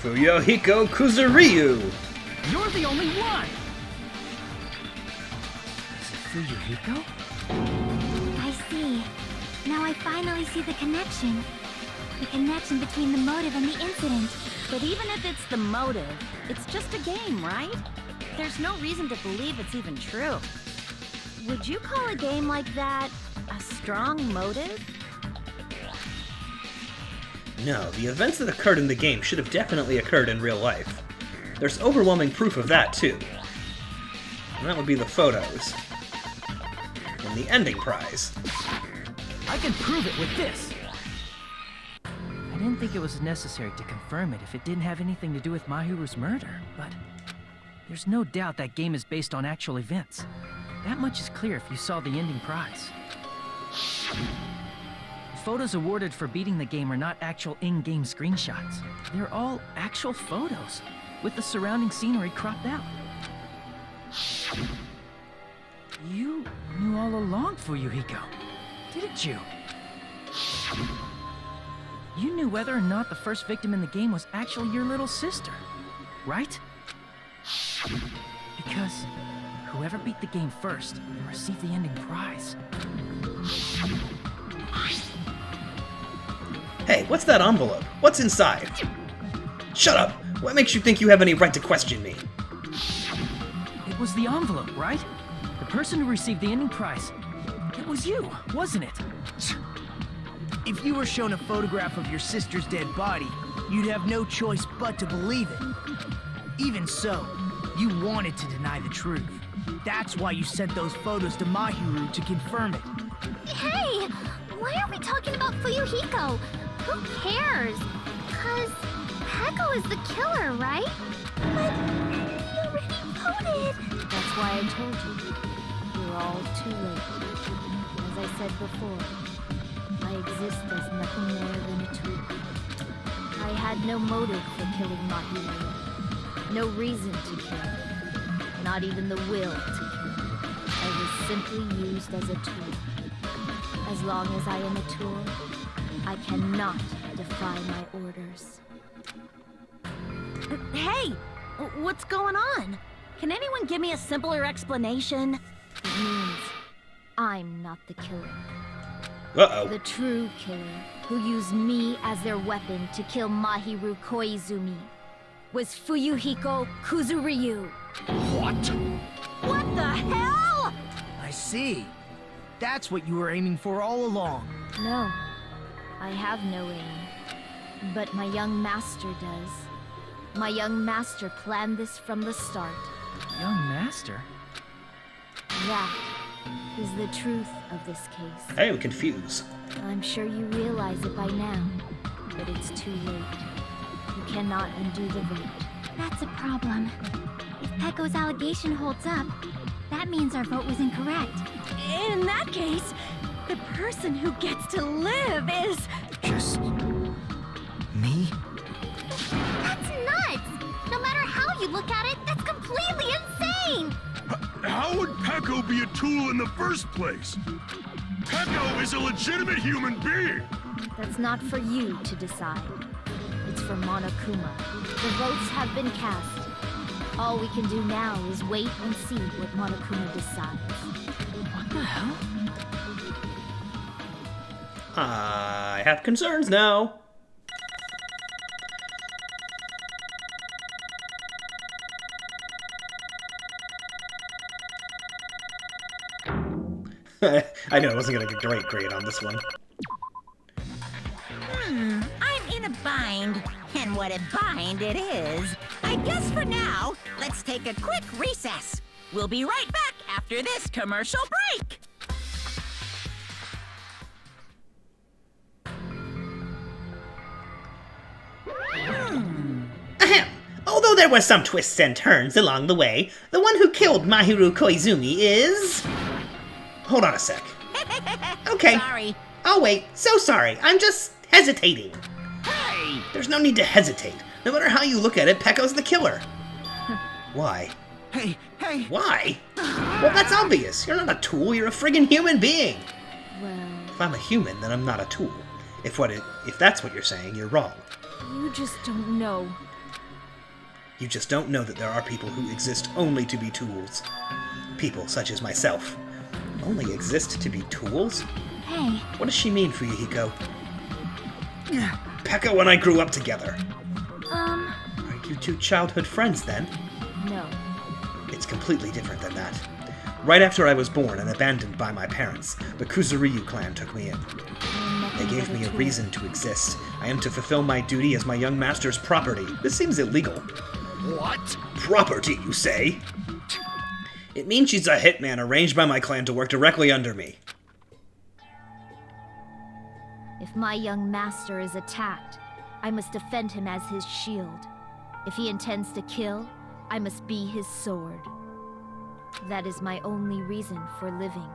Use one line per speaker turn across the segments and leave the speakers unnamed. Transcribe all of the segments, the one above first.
Fuyuhiko Kuzuryu!
You're the only one! Is it Fuyuhiko?
I see. Now I finally see the connection. The connection between the motive and the incident.
But even if it's the motive, it's just a game, right? There's no reason to believe it's even true. Would you call a game like that a strong motive?
No, the events that occurred in the game should have definitely occurred in real life. There's overwhelming proof of that, too. And that would be the photos. And the ending prize.
I can prove it with this! I didn't think it was necessary to confirm it if it didn't have anything to do with Mahiru's murder, but there's no doubt that game is based on actual events. That much is clear if you saw the ending prize. The photos awarded for beating the game are not actual in-game screenshots. They're all actual photos, with the surrounding scenery cropped out. You knew all along, Fuyuhiko, didn't you? You knew whether or not the first victim in the game was actually your little sister, right? Because whoever beat the game first will receive the ending prize.
Hey, what's that envelope? What's inside? Shut up! What makes you think you have any right to question me?
It was the envelope, right? The person who received the ending prize. It was you, wasn't it?
If you were shown a photograph of your sister's dead body, you'd have no choice but to believe it. Even so, you wanted to deny the truth. That's why you sent those photos to Mahiru to confirm it.
Hey! Why are we talking about Fuyuhiko? Who cares? Cause Peko is the killer, right? But we already voted!
That's why I told you. You're all too late. As I said before, I exist as nothing more than a tool. I had no motive for killing Mahiru. No reason to kill. Not even the will to kill. I was simply used as a tool. As long as I am a tool, I cannot defy my orders. Hey! What's going on? Can anyone give me a simpler explanation? It means I'm not the killer.
Uh-oh.
The true killer, who used me as their weapon to kill Mahiru Koizumi, was Fuyuhiko Kuzuryu.
What?
What the hell?
I see. That's what you were aiming for all along.
No, I have no aim. But my young master does. My young master planned this from the start.
Young master?
That is the truth of this case.
I am confused.
I'm sure you realize it by now, but it's too late. You cannot undo the vote. That's a problem. If Peko's allegation holds up, that means our vote was incorrect. In that case, the person who gets to live is...
Just... me?
That's nuts! No matter how you look at it, that's completely insane!
How would Peko be a tool in the first place? Peko is a legitimate human being!
That's not for you to decide. It's for Monokuma. The votes have been cast. All we can do now is wait and see what Monokuma decides.
What the hell?
I have concerns now. I knew I wasn't gonna get a great grade on this one.
I'm in a bind. And what a bind it is. I guess for now, let's take a quick recess. We'll be right back after this commercial break.
Ahem! Although there were some twists and turns along the way, the one who killed Mahiru Koizumi is... Hold on a sec. Okay.
Sorry.
I'll wait. So sorry. I'm just hesitating.
Hey!
There's no need to hesitate. No matter how you look at it, Peko's the killer. Why?
Hey!
Why? Well, that's obvious. You're not a tool. You're a friggin' human being.
Well,
If I'm a human, then I'm not a tool. If that's what you're saying, you're wrong.
You just don't know.
You just don't know that there are people who exist only to be tools. People such as myself. Only exist to be tools?
Hey,
What does she mean, Fuyuhiko? Pekko and I grew up together. Are you two childhood friends, then?
No.
It's completely different than that. Right after I was born and abandoned by my parents, the Kuzuryu clan took me in. They gave me a reason to exist. I am to fulfill my duty as my young master's property. This seems illegal.
What?
Property, you say? It means she's a hitman arranged by my clan to work directly under me.
If my young master is attacked, I must defend him as his shield. If he intends to kill, I must be his sword. That is my only reason for living.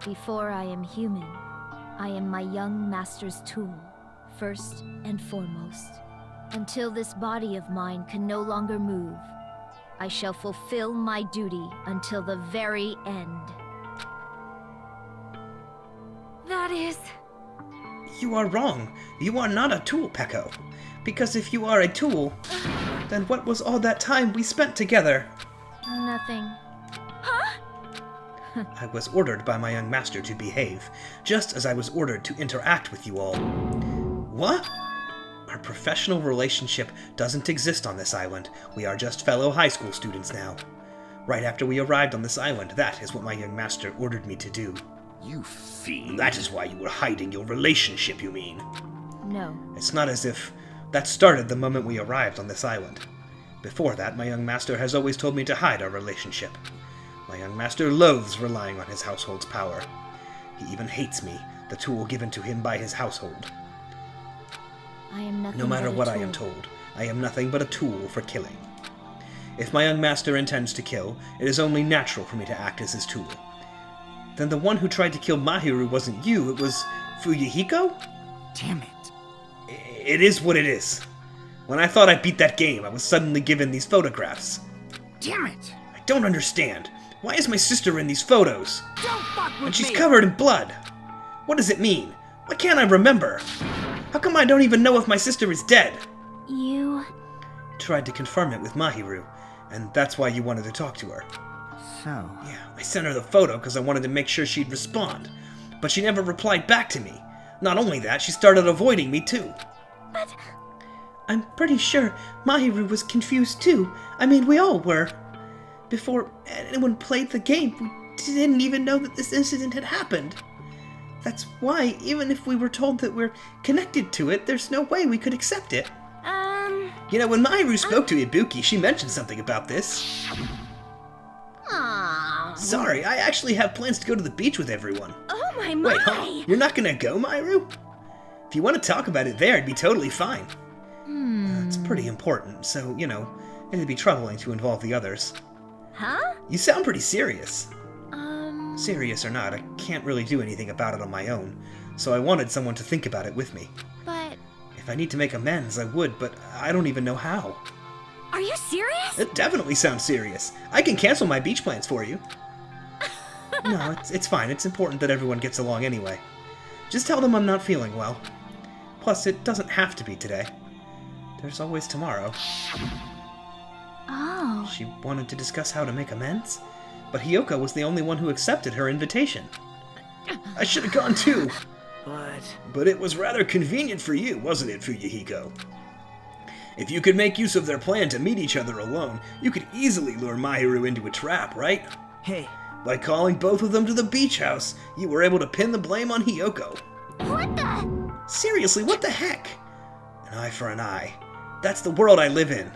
Before I am human, I am my young master's tool, first and foremost. Until this body of mine can no longer move, I shall fulfill my duty until the very end. That is...
You are wrong. You are not a tool, Pekko. Because if you are a tool, then what was all that time we spent together?
nothing.
I was ordered by my young master to behave, just as I was ordered to interact with you all. What? Our professional relationship doesn't exist on this island. We are just fellow high school students now. Right after we arrived on this island, that is what my young master ordered me to do.
You fiend.
That is why you were hiding your relationship, you mean?
No.
It's not as if that started the moment we arrived on this island. Before that, my young master has always told me to hide our relationship. My young master loathes relying on his household's power. He even hates me, the tool given to him by his household.
I am nothing
No matter
but a
what I
tool.
am told, I am nothing but a tool for killing. If my young master intends to kill, it is only natural for me to act as his tool. Then the one who tried to kill Mahiru wasn't you, it was Fuyuhiko?
Damn it.
It is what it is. When I thought I beat that game, I was suddenly given these photographs.
Damn it.
I don't understand. Why is my sister in these photos?
Don't fuck with
And she's
me.
covered in blood. What does it mean? Why can't I remember? How come I don't even know if my sister is dead?
You...
Tried to confirm it with Mahiru, and that's why you wanted to talk to her.
So,
Yeah, I sent her the photo because I wanted to make sure she'd respond. But she never replied back to me. Not only that, she started avoiding me too.
But...
I'm pretty sure Mahiru was confused too. I mean, we all were. Before anyone played the game, we didn't even know that this incident had happened. That's why, even if we were told that we're connected to it, there's no way we could accept it. You know, when Mahiru spoke to Ibuki, she mentioned something about this.
Aww.
Sorry, I actually have plans to go to the beach with everyone.
Oh my
Wait, huh? You're not gonna go, Mahiru? If you want to talk about it there, it'd be totally fine. It's pretty important, so, you know, it'd be troubling to involve the others.
Huh?
You sound pretty serious. Serious or not, I can't really do anything about it on my own, so I wanted someone to think about it with me.
But...
If I need to make amends, I would, but I don't even know how.
Are you serious?
It definitely sounds serious. I can cancel my beach plans for you. No, it's fine. It's important that everyone gets along anyway. Just tell them I'm not feeling well. Plus, it doesn't have to be today. There's always tomorrow.
Oh.
She wanted to discuss how to make amends, but Hiyoko was the only one who accepted her invitation. I should have gone too. But it was rather convenient for you, wasn't it, Fuyuhiko? If you could make use of their plan to meet each other alone, you could easily lure Mahiru into a trap, right?
hey,
By calling both of them to the beach house, you were able to pin the blame on Hiyoko.
What the...
Seriously, what the heck? An eye for an eye. That's the world I live in.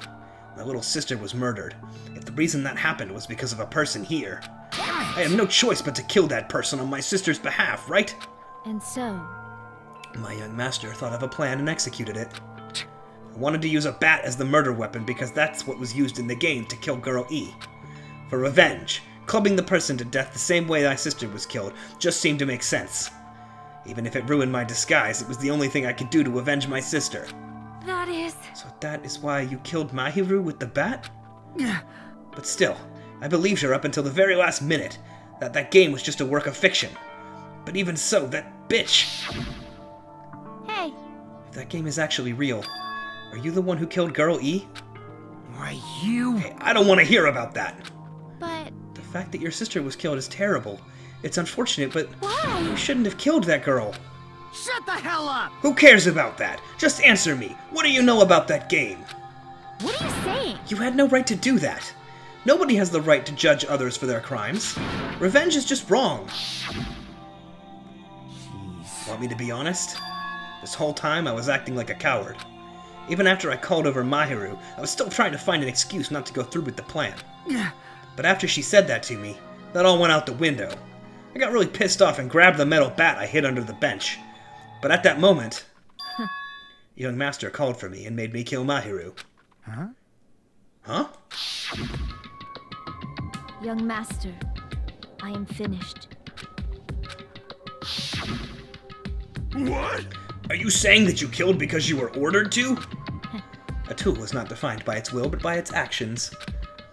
My little sister was murdered. If the reason that happened was because of a person here, I have no choice but to kill that person on my sister's behalf, right?
And so,
My young master thought of a plan and executed it. I wanted to use a bat as the murder weapon because that's what was used in the game to kill Girl E. For revenge, clubbing the person to death the same way my sister was killed just seemed to make sense. Even if it ruined my disguise, it was the only thing I could do to avenge my sister.
That is...
So that is why you killed Mahiru with the bat? But still, I believed her up until the very last minute, that game was just a work of fiction. But even so, that bitch... that game is actually real, are you the one who killed Girl E?
Why, you...
Hey, I don't want to hear about that!
But
The fact that your sister was killed is terrible. It's unfortunate, but
why?
you shouldn't have killed that girl.
Shut the hell up!
Who cares about that? Just answer me. What do you know about that game?
What are you saying?
You had no right to do that. Nobody has the right to judge others for their crimes. Revenge is just wrong. Want me to be honest? This whole time I was acting like a coward. Even after I called over Mahiru, I was still trying to find an excuse not to go through with the plan. But after she said that to me, that all went out the window. I got really pissed off and grabbed the metal bat I hid under the bench. But at that moment, young master called for me and made me kill Mahiru.
Huh?
Huh?
Young master, I am finished.
What?
Are you saying that you killed because you were ordered to? A tool is not defined by its will, but by its actions.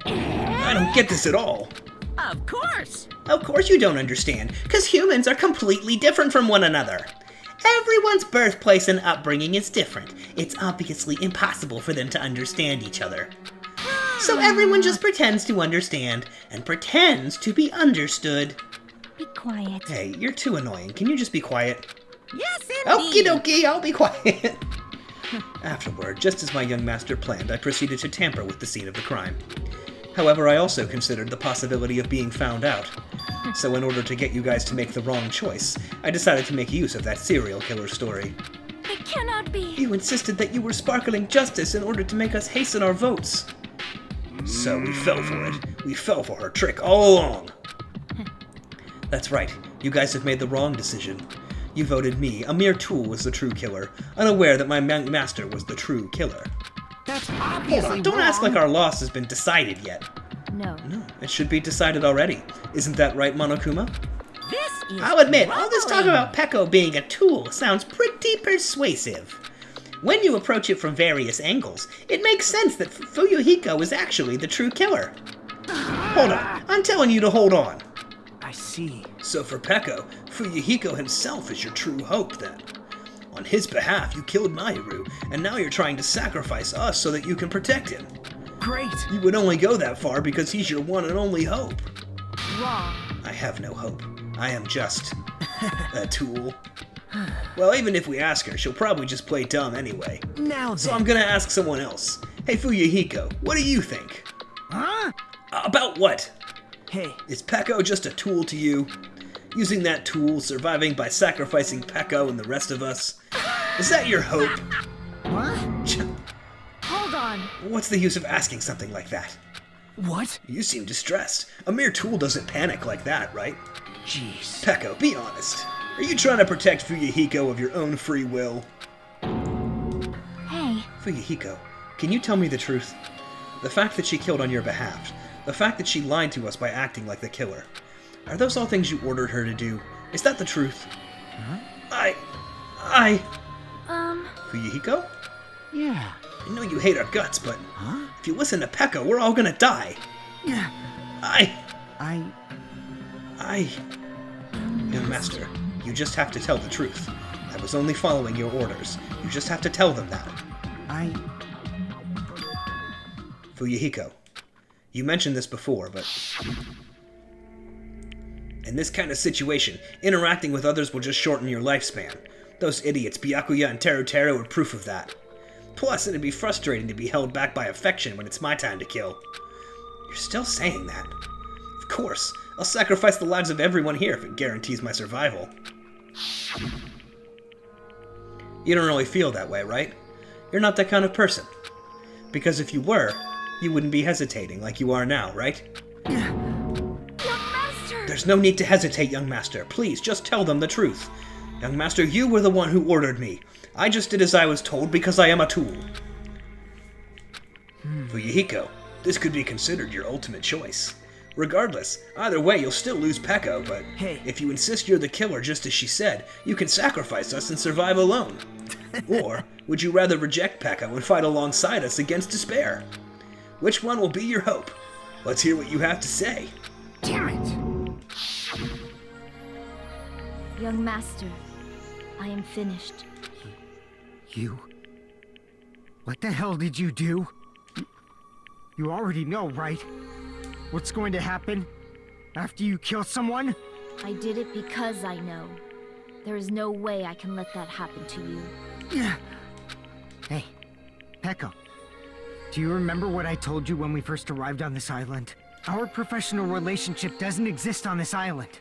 I don't get this at all.
Of course!
Of course you don't understand, because humans are completely different from one another. Everyone's birthplace and upbringing is different. It's obviously impossible for them to understand each other. So everyone just pretends to understand, and pretends to be understood.
Be quiet.
Hey, you're too annoying. Can you just be quiet?
Yes,
Okie
indeed!
dokie, I'll be quiet. Afterward, just as my young master planned, I proceeded to tamper with the scene of the crime. However, I also considered the possibility of being found out. So in order to get you guys to make the wrong choice, I decided to make use of that serial killer story.
It cannot be.
You insisted that you were sparkling justice in order to make us hasten our votes. So we fell for it. We fell for her trick all along. That's right. You guys have made the wrong decision. You voted me, a mere tool, as the true killer, unaware that my master was the true killer.
That's
Hold
obviously
on, don't ask like our loss has been decided yet.
No.
No, it should be decided already. Isn't that right, Monokuma?
This is
I'll admit, all this talk
troubling.
about Peko being a tool sounds pretty persuasive. When you approach it from various angles, it makes sense that Fuyuhiko is actually the true killer. Hold on, I'm telling you to hold on.
I see.
So for Peko, Fuyuhiko himself is your true hope then. On his behalf, you killed Mahiru, and now you're trying to sacrifice us so that you can protect him.
Great.
You would only go that far because he's your one and only hope.
Wrong.
I have no hope. I am just a tool. Well, even if we ask her, she'll probably just play dumb anyway.
Now
So
then.
I'm gonna ask someone else. Hey Fuyuhiko, what do you think?
Huh?
About what?
Hey,
Is Peko just a tool to you? Using that tool, surviving by sacrificing Peko and the rest of us? Is that your hope?
what?
Hold on.
What's the use of asking something like that?
What?
You seem distressed. A mere tool doesn't panic like that, right?
Jeez.
Peko, be honest. Are you trying to protect Fuyuhiko of your own free will?
Hey,
Fuyuhiko, can you tell me the truth? The fact that she killed on your behalf, the fact that she lied to us by acting like the killer, are those all things you ordered her to do? Is that the truth?
Huh?
Fuyuhiko?
Yeah.
I know you hate our guts, but
Huh?
if you listen to Peko, we're all gonna die.
Yeah.
I...
I...
Young master, you just have to tell the truth. I was only following your orders. You just have to tell them that. Fuyuhiko, you mentioned this before, but... in this kind of situation, interacting with others will just shorten your lifespan. Those idiots, Byakuya and Teru are proof of that. Plus, it'd be frustrating to be held back by affection when it's my time to kill. You're still saying that? Of course, I'll sacrifice the lives of everyone here if it guarantees my survival. You don't really feel that way, right? You're not that kind of person. Because if you were, you wouldn't be hesitating like you are now, right?
young master.
There's no need to hesitate, young master. Please, just tell them the truth. Young master, you were the one who ordered me. I just did as I was told because I am a tool. Fuyuhiko, this could be considered your ultimate choice. Regardless, either way you'll still lose Peko, but
Hey.
if you insist you're the killer just as she said, you can sacrifice us and survive alone. Or, would you rather reject Peko and fight alongside us against despair? Which one will be your hope? Let's hear what you have to say.
Damn it!
Young master, I am finished.
You... What the hell did you do? You already know, right? What's going to happen after you kill someone?
I did it because I know. There is no way I can let that happen to you.
Hey, Peko. Do you remember what I told you when we first arrived on this island? Our professional relationship doesn't exist on this island.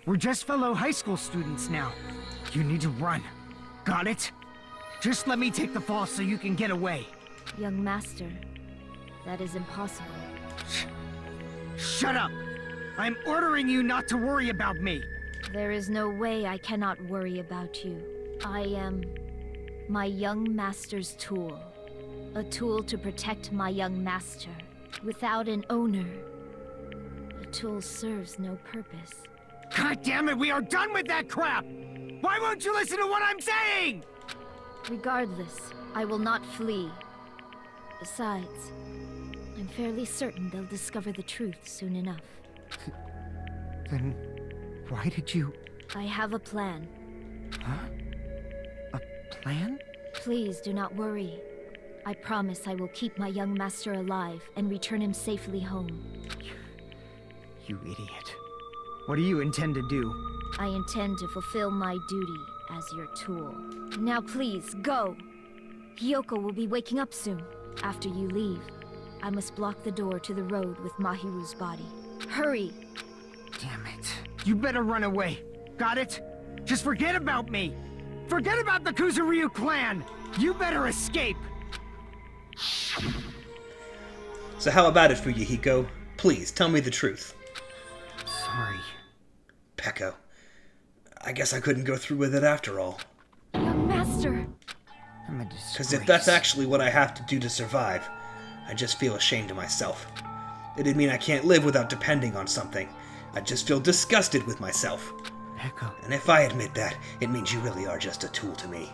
We're just fellow high school students now. You need to run. Got it? Just let me take the fall so you can get away.
Young master, that is impossible.
Shut up! I'm ordering you not to worry about me.
There is no way I cannot worry about you. I am my young master's tool. A tool to protect my young master. Without an owner, the tool serves no purpose.
God damn it, we are done with that crap! Why won't you listen to what I'm saying?
Regardless, I will not flee. Besides, I'm fairly certain they'll discover the truth soon enough.
Then why did you...
I have a plan.
Huh? A plan?
Please do not worry. I promise I will keep my young master alive and return him safely home.
You idiot. What do you intend to do?
I intend to fulfill my duty as your tool. Now please, go! Hiyoko will be waking up soon. After you leave, I must block the door to the road with Mahiru's body. Hurry!
Damn it. You better run away. Got it? Just forget about me! Forget about the Kuzuryu clan! You better escape!
So how about it, Fuyuhiko? Please, tell me the truth.
Sorry.
Peko, I guess I couldn't go through with it after all.
Young master!
I'm a disgrace.
Because if that's actually what I have to do to survive, I just feel ashamed of myself. It'd mean I can't live without depending on something. I just feel disgusted with myself.
Peko.
And if I admit that, it means you really are just a tool to me.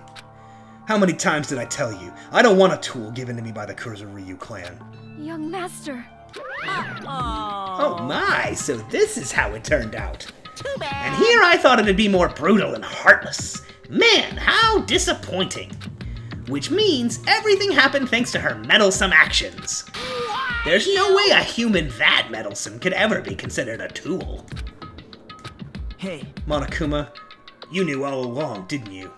How many times did I tell you? I don't want a tool given to me by the Kuzuryu clan.
Young master!
Oh my, so this is how it turned out. Too bad. And here I thought it'd be more brutal and heartless. Man, how disappointing. Which means everything happened thanks to her meddlesome actions. There's no way a human that meddlesome could ever be considered a tool.
Hey,
Monokuma, you knew all along, didn't you?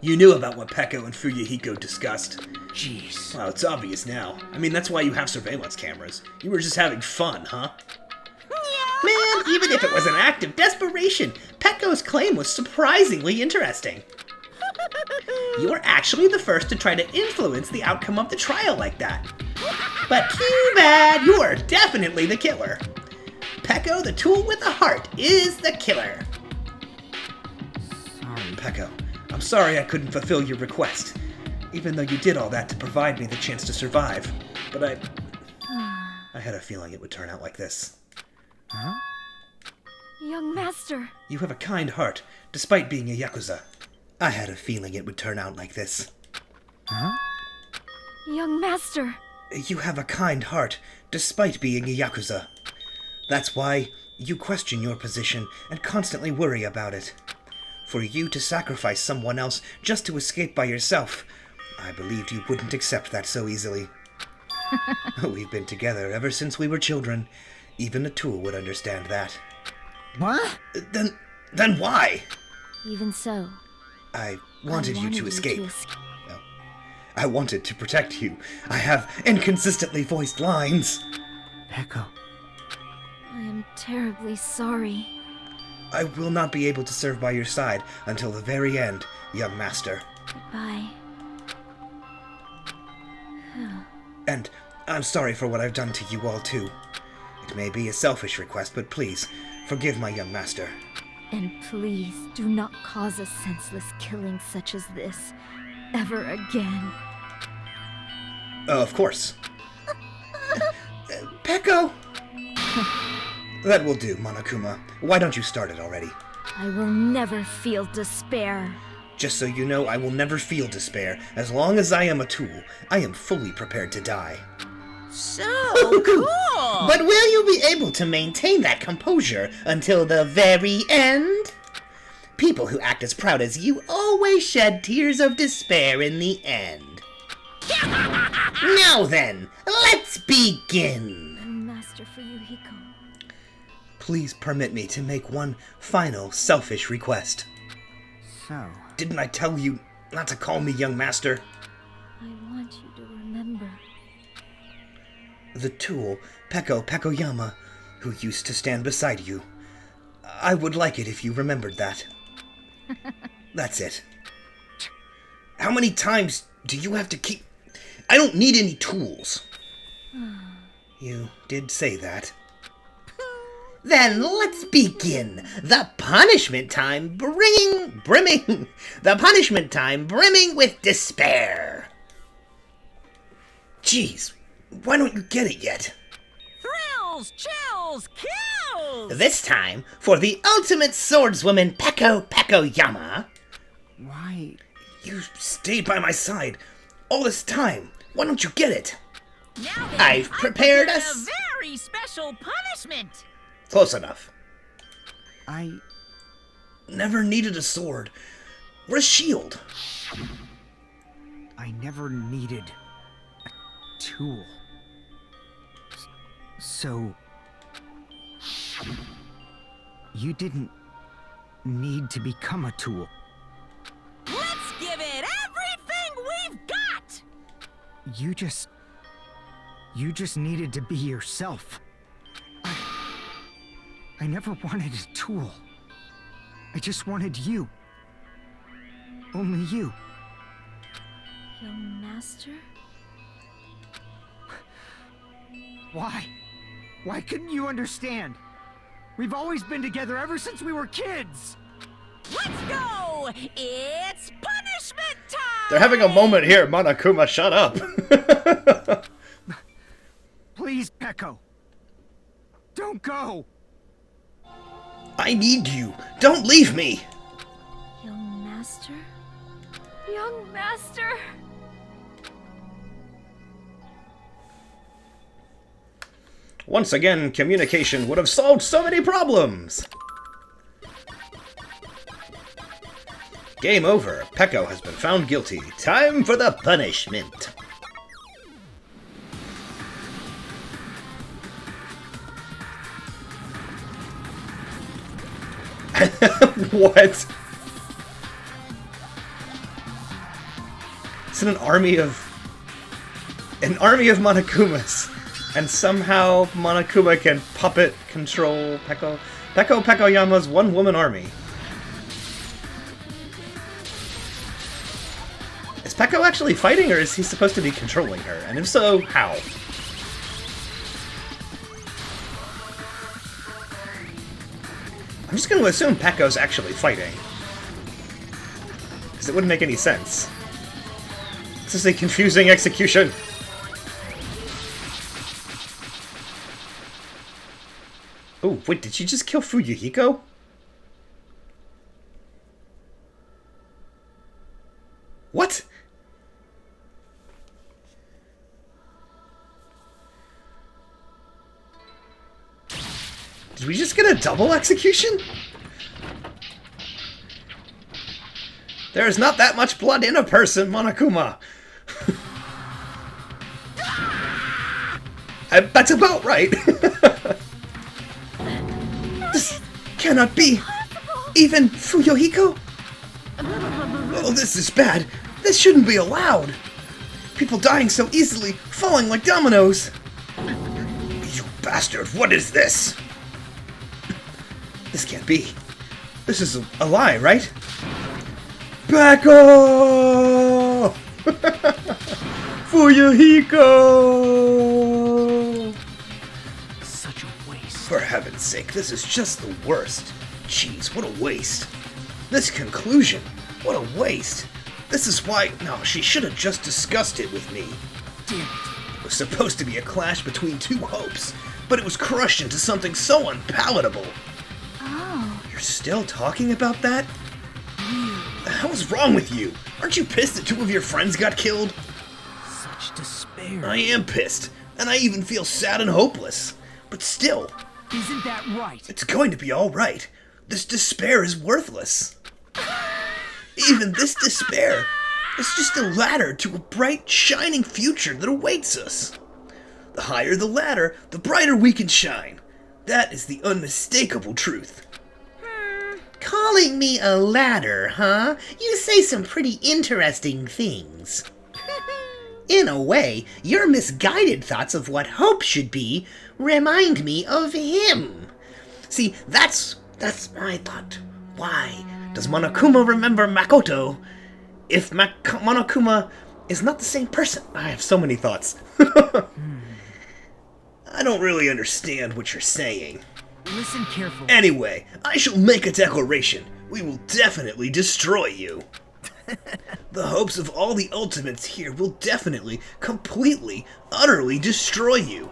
You knew about what Peko and Fuyuhiko discussed.
jeez.
Well, it's obvious now. I mean, that's why you have surveillance cameras. You were just having fun, huh? Man, even if it was an act of desperation, Peko's claim was surprisingly interesting. You were actually the first to try to influence the outcome of the trial like that. But too bad, you are definitely the killer. Peko, the tool with a heart, is the killer.
Sorry.
Peko, I'm sorry I couldn't fulfill your request, even though you did all that to provide me the chance to survive. But I had a feeling it would turn out like this.
Huh?
Young master!
You have a kind heart, despite being a Yakuza. I had a feeling it would turn out like this.
Huh?
Young master!
You have a kind heart, despite being a Yakuza. That's why you question your position and constantly worry about it. For you to sacrifice someone else just to escape by yourself, I believed you wouldn't accept that so easily. We've been together ever since we were children. Even a tool would understand that.
What?
Then why?
Even so,
I wanted you to escape.
to
No. I wanted to protect you. I have inconsistently voiced lines.
Peko.
I am terribly sorry.
I will not be able to serve by your side until the very end, young master.
Goodbye.
And I'm sorry for what I've done to you all too. It may be a selfish request, but please, forgive my young master.
And please do not cause a senseless killing such as this ever again.
Of course. Peko! That will do, Monokuma. Why don't you start it already?
I will never feel despair.
Just so you know, I will never feel despair. As long as I am a tool, I am fully prepared to die.
So cool!
But will you be able to maintain that composure until the very end? people who act as proud as you always shed tears of despair in the end. Now then, let's begin!
Master Fuyuhiko.
Please permit me to make one final selfish request.
So,
Didn't I tell you not to call me young master?
I want you to remember.
The tool, Peko Pekoyama, who used to stand beside you. I would like it if you remembered that. That's it. How many times do you have to keep... I don't need any tools. You did say that. Then let's begin. The punishment time brimming with despair. Jeez, why don't you get it yet?
Thrills, chills, kills!
This time, for the ultimate swordswoman Peko Pekoyama.
why?
You stayed by my side all this time. Why don't you get it?
Now then,
I've prepared
a
us.
very special punishment.
Close enough.
I...
Never needed a sword or a shield.
I never needed a tool. So... You didn't need to become a tool.
Let's give it everything we've got.
You just needed to be yourself. I never wanted a tool. I just wanted you. Only you.
Young master?
Why? Why couldn't you understand? We've always been together ever since we were kids!
Let's go. It's punishment time.
They're having a moment here, Monokuma, shut up.
Please, Peko. Don't go!
I need you. Don't leave me.
Young master? Young master?
Once again, communication would have solved so many problems. Game over. Peko has been found guilty. Time for the punishment. What? It's an army of Monokumas, and somehow Monokuma can puppet control Peko Pekoyama's one-woman army. Is Peko actually fighting, or is he supposed to be controlling her? And if so, how? I'm just going to assume Peko's actually fighting, because it wouldn't make any sense. This is a confusing execution. Oh, wait, did she just kill Fuyuhiko? What? Did we just get a double execution? There is not that much blood in a person, Monokuma. That's about right. This cannot be. Even Fuyuhiko? Oh, this is bad. This shouldn't be allowed. People dying so easily, falling like dominoes. You bastard, what is this? This can't be. This is a lie, right? Peko! Fuyuhiko!
Such a waste.
For heaven's sake, this is just the worst. Jeez, what a waste. This conclusion, what a waste. This is why... No, she should have just discussed it with me.
Damn it.
It was supposed to be a clash between two hopes, but it was crushed into something so unpalatable.
Oh.
You're still talking about that? The hell's wrong with you? Aren't you pissed that two of your friends got killed?
Such despair.
I am pissed, and I even feel sad and hopeless. But still,
Isn't that right?
it's going to be alright. This despair is worthless. Even this despair is just a ladder to a bright, shining future that awaits us. The higher the ladder, the brighter we can shine. That is the unmistakable truth. Calling me a ladder, huh? You say some pretty interesting things. In a way, your misguided thoughts of what hope should be remind me of him. See, that's my thought. Why does Monokuma remember Makoto if Monokuma is not the same person? I have so many thoughts. I don't really understand what you're saying.
Listen carefully.
Anyway, I shall make a declaration. We will definitely destroy you. The hopes of all the ultimates here will definitely, completely, utterly destroy you.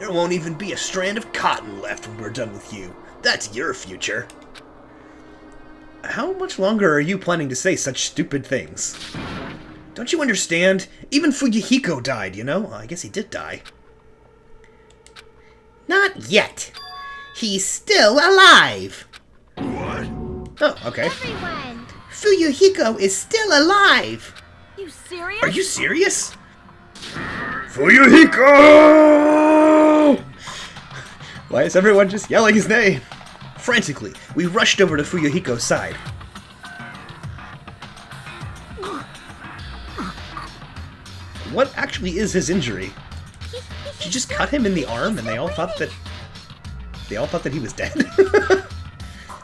There won't even be a strand of cotton left when we're done with you. That's your future. How much longer are you planning to say such stupid things? Don't you understand? Even Fuyuhiko died, you know? I guess he did die. Not yet. He's still alive.
What?
Oh, okay.
Everyone!
Fuyuhiko is still alive.
You serious?
Are you serious? Fuyuhiko! Why is everyone just yelling his name? Frantically, we rushed over to Fuyuhiko's side. What actually is his injury? She just cut him in the arm and they all thought that he was dead?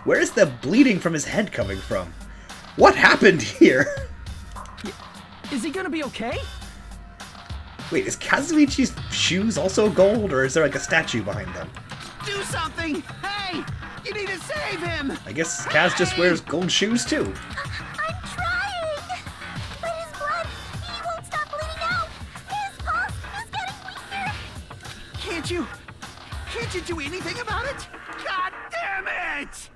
Where is the bleeding from his head coming from? What happened here?
Is he gonna be okay?
Wait, is Kazuichi's shoes also gold, or is there like a statue behind them?
Do something! Hey! You need to save him!
I guess Kaz just wears gold shoes too.
I'm trying! But his blood, he won't stop bleeding out! His pulse is getting weaker!
Can't you do anything about it? God damn it!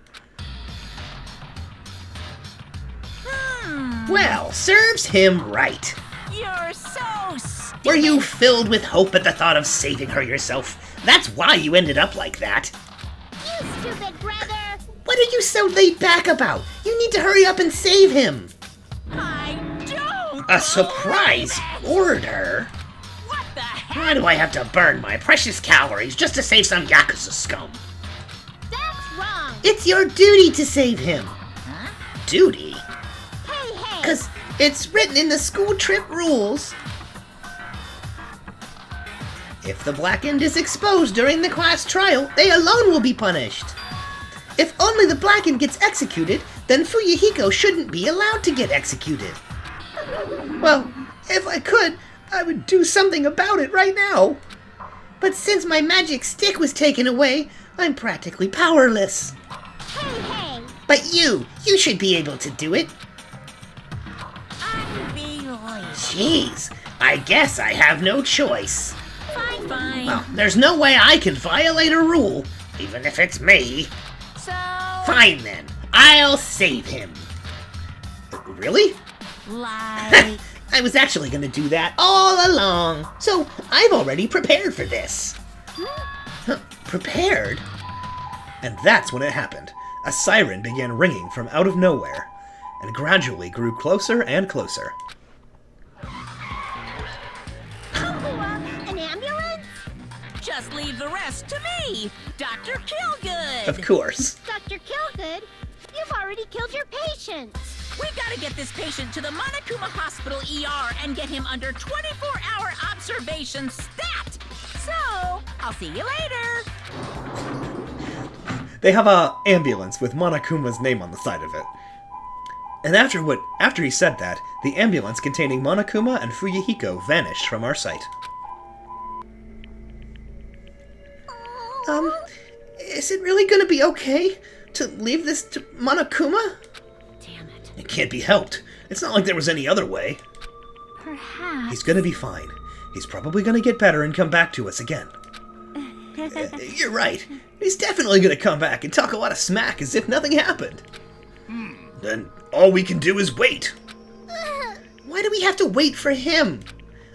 Well, serves him right.
You're so stupid.
Were you filled with hope at the thought of saving her yourself? That's why you ended up like that.
You stupid brother!
What are you so laid back about? You need to hurry up and save him.
I don't.
A surprise order?
What the heck?
Why do I have to burn my precious calories just to save some Yakuza scum?
That's wrong!
It's your duty to save him. Duty?
Hey, hey!
'Cause it's written in the school trip rules. If the Blackened is exposed during the class trial, they alone will be punished. If only the Blackened gets executed, then Fuyuhiko shouldn't be allowed to get executed. Well, if I could, I would do something about it right now. But since my magic stick was taken away, I'm practically powerless.
Hey, hey!
But you should be able to do it.
Unbelievable.
Jeez, I guess I have no choice.
Fine.
Well, there's no way I can violate a rule, even if it's me.
So.
Fine then, I'll save him. Really?
Like.
I was actually gonna do that all along, so I've already prepared for this. Huh, prepared? And that's when it happened. A siren began ringing from out of nowhere, and gradually grew closer and closer.
An ambulance?
Just leave the rest to me, Dr. Killgood.
Of course.
Dr. Killgood, you've already killed your patient.
We gotta get this patient to the Monokuma Hospital ER and get him under 24-hour observation stat. So, I'll see you later.
They have a ambulance with Monokuma's name on the side of it. And after he said that, the ambulance containing Monokuma and Fuyuhiko vanished from our sight. Is it really gonna be okay to leave this to Monokuma?
Damn it.
It can't be helped. It's not like there was any other way.
Perhaps.
He's gonna be fine. He's probably gonna get better and come back to us again. You're right. He's definitely gonna come back and talk a lot of smack as if nothing happened. Then all we can do is wait. Why do we have to wait for him?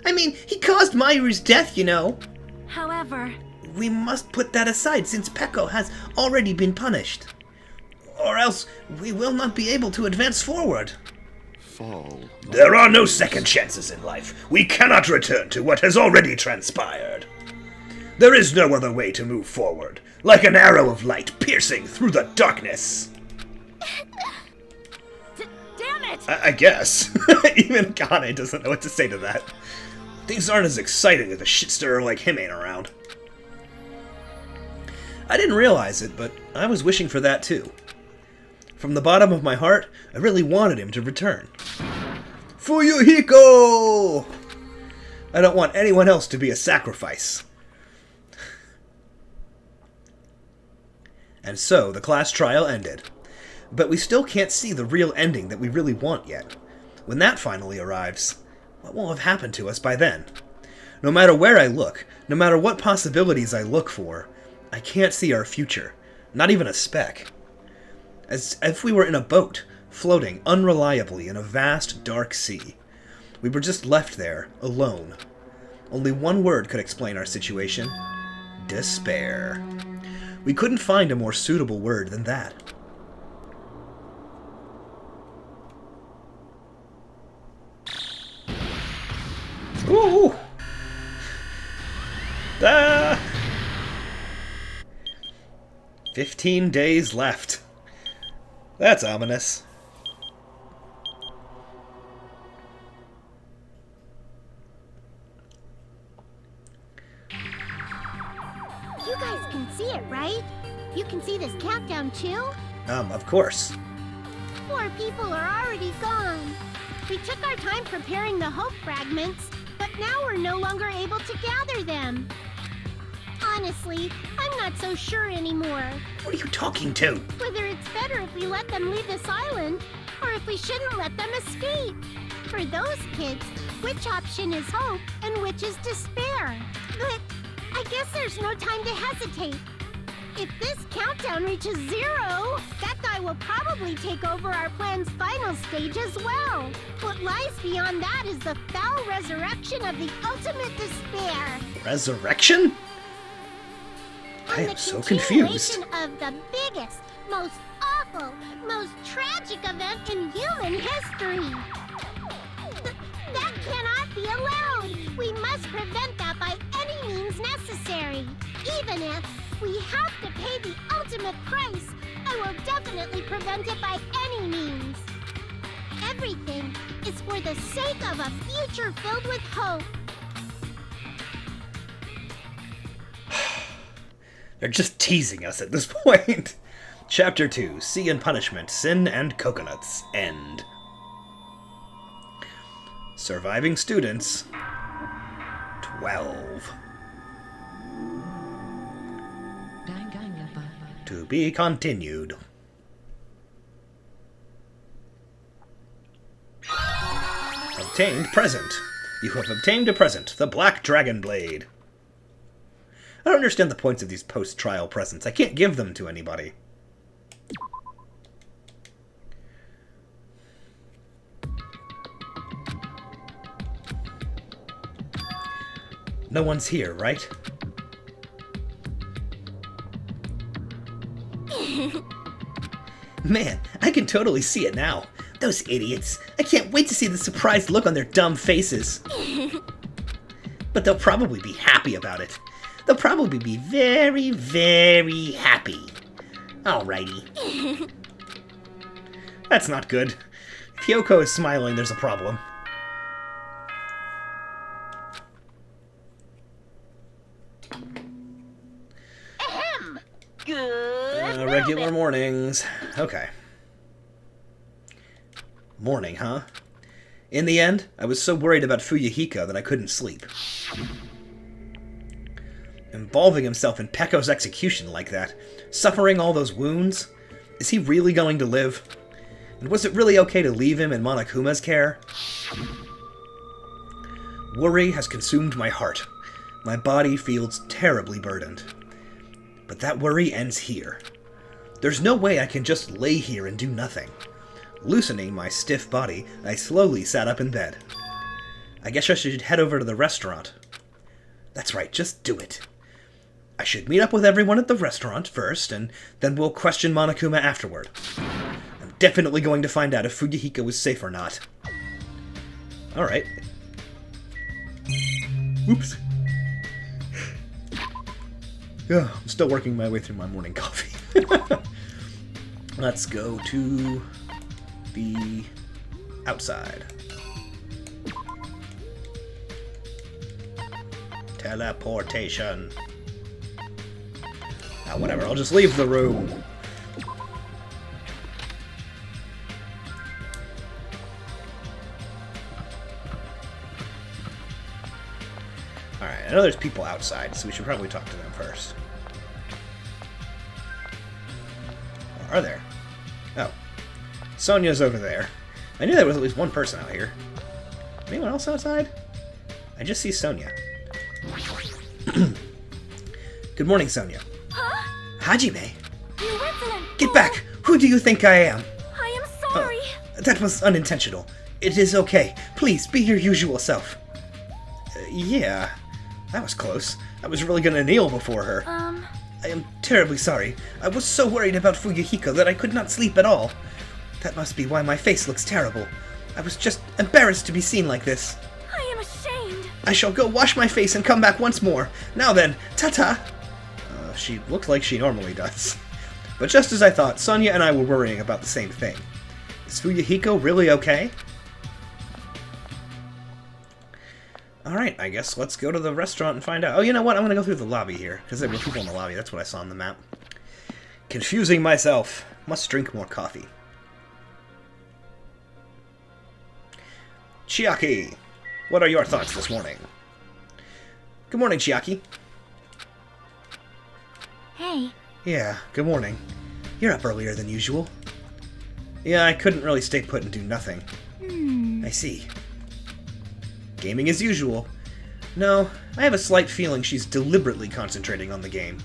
I mean, he caused Mayuru's death, you know.
However,
We must put that aside since Peko has already been punished. or else we will not be able to advance forward.
Fall.
There are no second chances in life. We cannot return to what has already transpired. There is no other way to move forward, like an arrow of light piercing through the darkness.
Damn it!
I guess. Even Kane doesn't know what to say to that. Things aren't as exciting if a shit-stirrer like him ain't around. I didn't realize it, but I was wishing for that too. From the bottom of my heart, I really wanted him to return. Fuyuhiko! I don't want anyone else to be a sacrifice. And so, the class trial ended. But we still can't see the real ending that we really want yet. When that finally arrives, what will have happened to us by then? No matter where I look, no matter what possibilities I look for, I can't see our future, not even a speck. As if we were in a boat, floating unreliably in a vast, dark sea. We were just left there, alone. Only one word could explain our situation. Despair. We couldn't find a more suitable word than that. Ooh! 15 days left. That's ominous.
You guys can see it, right? You can see this countdown too?
Of course.
4 people are already gone. We took our time preparing the hope fragments, but now we're no longer able to gather them. Honestly, I'm not so sure anymore.
What are you talking to?
Whether it's better if we let them leave this island, or if we shouldn't let them escape. For those kids, which option is hope and which is despair? But I guess there's no time to hesitate. If this countdown reaches 0, that guy will probably take over our plan's final stage as well. What lies beyond that is the foul resurrection of the ultimate despair.
Resurrection? I am so confused.
And the continuation of the biggest, most awful, most tragic event in human history. That cannot be allowed. We must prevent that by any means necessary. Even if we have to pay the ultimate price, I will definitely prevent it by any means. Everything is for the sake of a future filled with hope.
They're just teasing us at this point. Chapter 2, Sea and Punishment, Sin and Coconuts, End. Surviving students, 12. To be continued. Obtained present. You have obtained a present, the Black Dragon Blade. I don't understand the points of these post-trial presents. I can't give them to anybody. No one's here, right? Man, I can totally see it now. Those idiots. I can't wait to see the surprised look on their dumb faces. But they'll probably be happy about it. They'll probably be very, very happy. Alrighty. That's not good. If Hyoko is smiling, there's a problem.
Ahem! Good.
Regular mornings. Okay. Morning, huh? In the end, I was so worried about Fuyuhiko that I couldn't sleep. Involving himself in Pekko's execution like that, suffering all those wounds, is he really going to live? And was it really okay to leave him in Monokuma's care? Worry has consumed my heart. My body feels terribly burdened. But that worry ends here. There's no way I can just lay here and do nothing. Loosening my stiff body, I slowly sat up in bed. I guess I should head over to the restaurant. That's right, just do it. I should meet up with everyone at the restaurant first, and then we'll question Monokuma afterward. I'm definitely going to find out if Fuyuhiko is safe or not. Alright. Oops. Oh, I'm still working my way through my morning coffee. Let's go to the outside. Teleportation. Ah, whatever, I'll just leave the room. Alright, I know there's people outside, so we should probably talk to them first. Or are there? Oh. Sonia's over there. I knew there was at least one person out here. Anyone else outside? I just see Sonia. Good morning, Sonia.
Huh?
Hajime!
You insolent
Get
fool!
back! Who do you think I am?
I am sorry.
That was unintentional. It is okay. Please, be your usual self. Yeah, that was close. I was really gonna kneel before her. I am terribly sorry. I was so worried about Fuyuhiko that I could not sleep at all. That must be why my face looks terrible. I was just embarrassed to be seen like this.
I am ashamed.
I shall go wash my face and come back once more. Now then, ta-ta! She looked like she normally does. But just as I thought, Sonia and I were worrying about the same thing. Is Fuyuhiko really okay? Alright, I guess let's go to the restaurant and find out. Oh, you know what? I'm gonna go through the lobby here, because there were people in the lobby. That's what I saw on the map. Confusing myself. Must drink more coffee. Chiaki, what are your thoughts this morning? Good morning, Chiaki.
Hey.
Yeah, good morning. You're up earlier than usual. Yeah, I couldn't really stay put and do nothing. I see. Gaming as usual. No, I have a slight feeling she's deliberately concentrating on the game.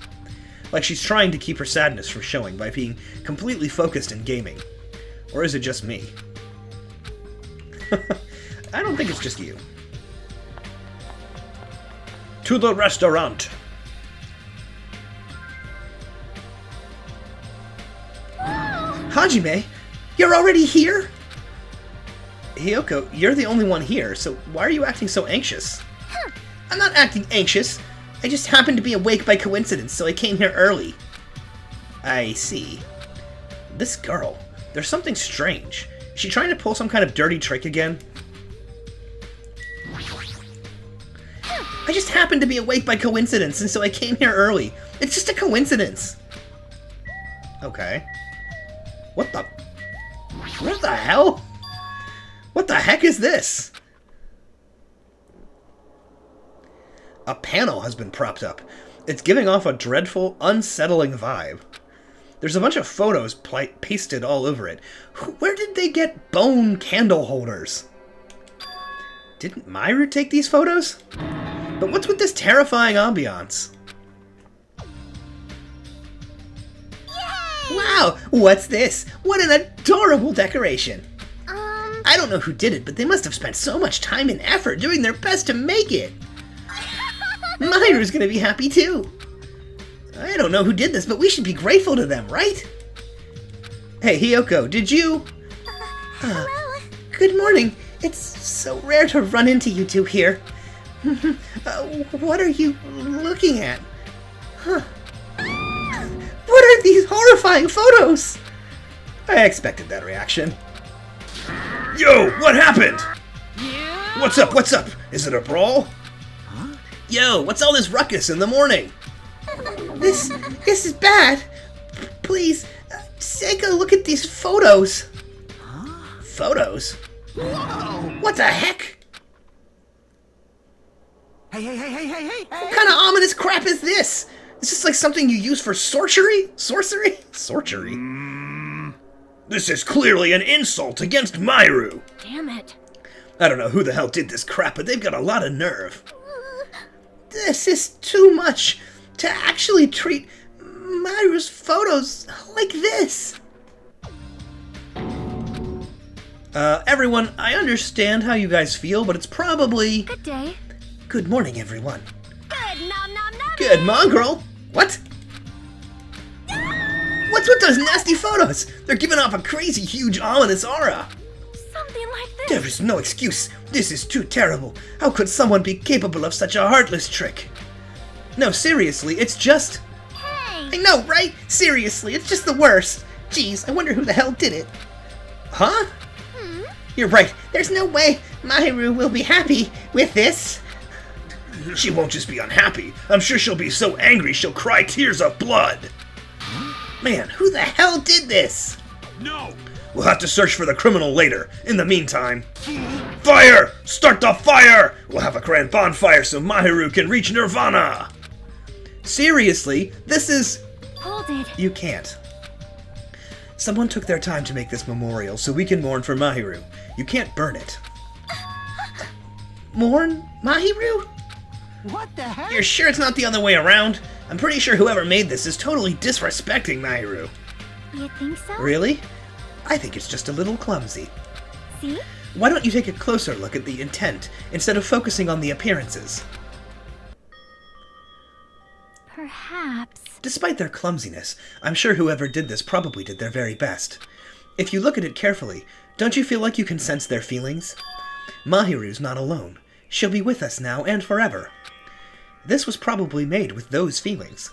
Like she's trying to keep her sadness from showing by being completely focused in gaming. Or is it just me? I don't think it's just you. To the restaurant! Hajime, you're already here? Hiyoko, you're the only one here, so why are you acting so anxious? I'm not acting anxious. I just happened to be awake by coincidence, so I came here early. I see. This girl, there's something strange. Is she trying to pull some kind of dirty trick again? I just happened to be awake by coincidence, and so I came here early. It's just a coincidence. Okay. What the hell? What the heck is this? A panel has been propped up. It's giving off a dreadful, unsettling vibe. There's a bunch of photos pasted all over it. Where did they get bone candle holders? Didn't Myru take these photos? But what's with this terrifying ambiance? Wow, what's this? What an adorable decoration! I don't know who did it, but they must have spent so much time and effort doing their best to make it! Myru's gonna be happy too! I don't know who did this, but we should be grateful to them, right? Hey, Hiyoko, did you...
Hello.
Good morning. It's so rare to run into you two here. What are you looking at? Huh. What are these horrifying photos? I expected that reaction. Yo, what happened?
Yeah.
What's up? What's up? Is it a brawl? Huh? Yo, what's all this ruckus in the morning? This is bad. Please, take a look at these photos. Huh? Photos? Whoa! What the heck?
Hey!
What kind of ominous crap is this? Is this like something you use for sorcery? Sorcery? Sorcery? This is clearly an insult against Myru.
Damn it.
I don't know who the hell did this crap, but they've got a lot of nerve. This is too much to actually treat Myru's photos like this. Everyone, I understand how you guys feel, but it's probably...
Good day.
Good morning, everyone.
Good nom nom nom.
Good mongrel. What? What's with those nasty photos? They're giving off a crazy, huge, ominous aura.
Something like this.
There is no excuse. This is too terrible. How could someone be capable of such a heartless trick? No, seriously, it's just...
Hey!
I know, right? Seriously, it's just the worst. Jeez, I wonder who the hell did it. Huh? You're right. There's no way Mahiru will be happy with this. She won't just be unhappy. I'm sure she'll be so angry she'll cry tears of blood. Man, who the hell did this?
No!
We'll have to search for the criminal later. In the meantime... Fire! Start the fire! We'll have a grand bonfire so Mahiru can reach Nirvana! Seriously, this is...
Hold it.
You can't. Someone took their time to make this memorial so we can mourn for Mahiru. You can't burn it. Mourn Mahiru?
What the heck?
You're sure it's not the other way around? I'm pretty sure whoever made this is totally disrespecting Mahiru.
You think so?
Really? I think it's just a little clumsy.
See?
Why don't you take a closer look at the intent instead of focusing on the appearances?
Perhaps.
Despite their clumsiness, I'm sure whoever did this probably did their very best. If you look at it carefully, don't you feel like you can sense their feelings? Mahiru's not alone. She'll be with us now and forever. This was probably made with those feelings.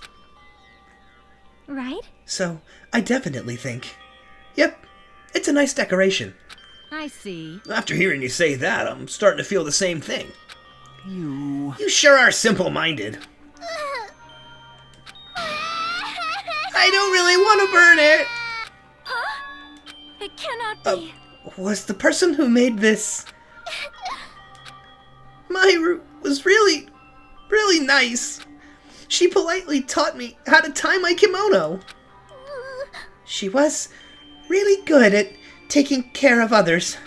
Right?
So, I definitely think... Yep, it's a nice decoration.
I see.
After hearing you say that, I'm starting to feel the same thing.
You...
You sure are simple-minded. I don't really want to burn it!
Huh? It cannot be.
Was the person who made this... Mahiru was really nice. She politely taught me how to tie my kimono. She was really good at taking care of others.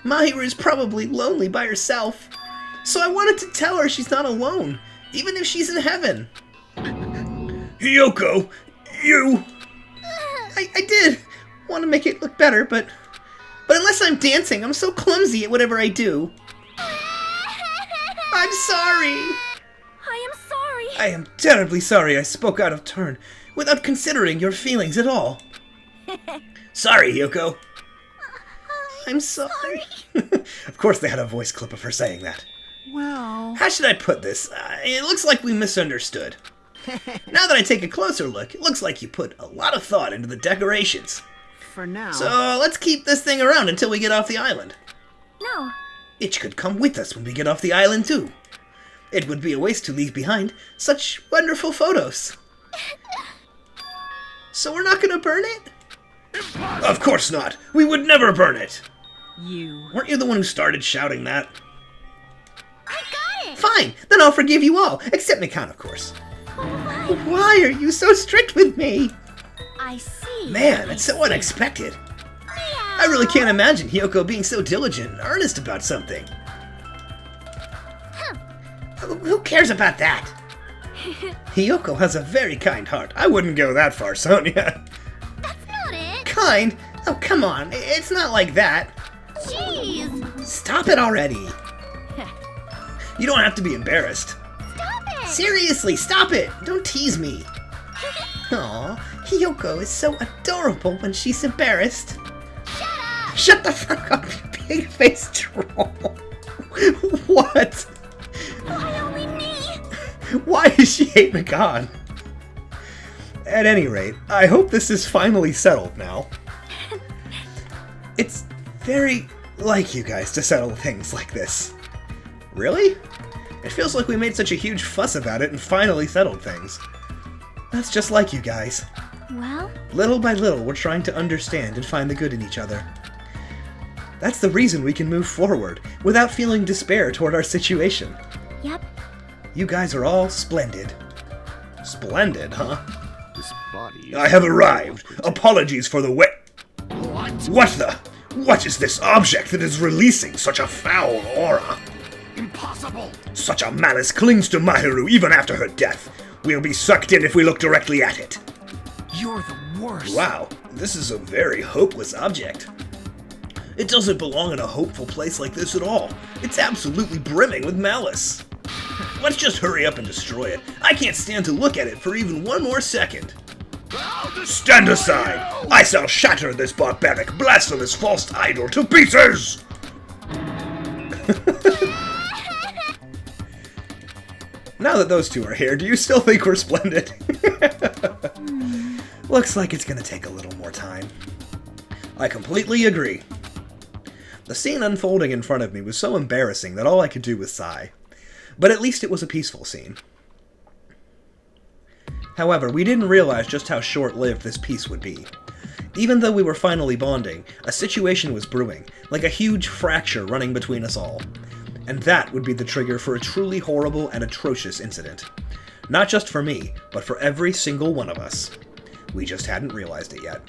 Mahiru's probably lonely by herself, so I wanted to tell her she's not alone, even if she's in heaven. Hiyoko, you... I did want to make it look better, but unless I'm dancing, I'm so clumsy at whatever I do. I'm sorry.
I am sorry.
I am terribly sorry I spoke out of turn, without considering your feelings at all. Sorry, Hiyoko. I'm sorry. Of course they had a voice clip of her saying that.
Well...
How should I put this? It looks like we misunderstood. Now that I take a closer look, it looks like you put a lot of thought into the decorations.
For now...
So let's keep this thing around until we get off the island.
No.
It could come with us when we get off the island too. It would be a waste to leave behind such wonderful photos. So we're not gonna burn it? Of course not! We would never burn it!
You...
Weren't you the one who started shouting that?
I got it.
Fine, then I'll forgive you all, except Mikan, of course. Why are you so strict with me?
I see.
Man, it's so unexpected. I really can't imagine Hiyoko being so diligent and earnest about something. Who cares about that? Hiyoko has a very kind heart. I wouldn't go that far, Sonia.
That's not it.
Kind? Oh, come on. It's not like that.
Jeez.
Stop it already. You don't have to be embarrassed.
Stop it.
Seriously, stop it. Don't tease me. Aw, Hiyoko is so adorable when she's embarrassed. Shut the fuck up, you pig-faced troll. What?
Why only me?
Why does she hate Mikan? At any rate, I hope this is finally settled now. It's very like you guys to settle things like this. Really? It feels like we made such a huge fuss about it and finally settled things. That's just like you guys.
Well?
Little by little, we're trying to understand and find the good in each other. That's the reason we can move forward, without feeling despair toward our situation.
Yep.
You guys are all splendid. Splendid, huh?
This body...
I have arrived. Apologies for the wet...
What?
What the... What is this object that is releasing such a foul aura?
Impossible!
Such a malice clings to Mahiru even after her death. We'll be sucked in if we look directly at it.
You're the worst.
Wow, this is a very hopeless object. It doesn't belong in a hopeful place like this at all. It's absolutely brimming with malice. Let's just hurry up and destroy it. I can't stand to look at it for even one more second. Stand aside! I shall shatter this barbaric, blasphemous, false idol to pieces! Now that those two are here, do you still think we're splendid? Looks like it's gonna take a little more time. I completely agree. The scene unfolding in front of me was so embarrassing that all I could do was sigh. But at least it was a peaceful scene. However, we didn't realize just how short-lived this peace would be. Even though we were finally bonding, a situation was brewing, like a huge fracture running between us all. And that would be the trigger for a truly horrible and atrocious incident. Not just for me, but for every single one of us. We just hadn't realized it yet.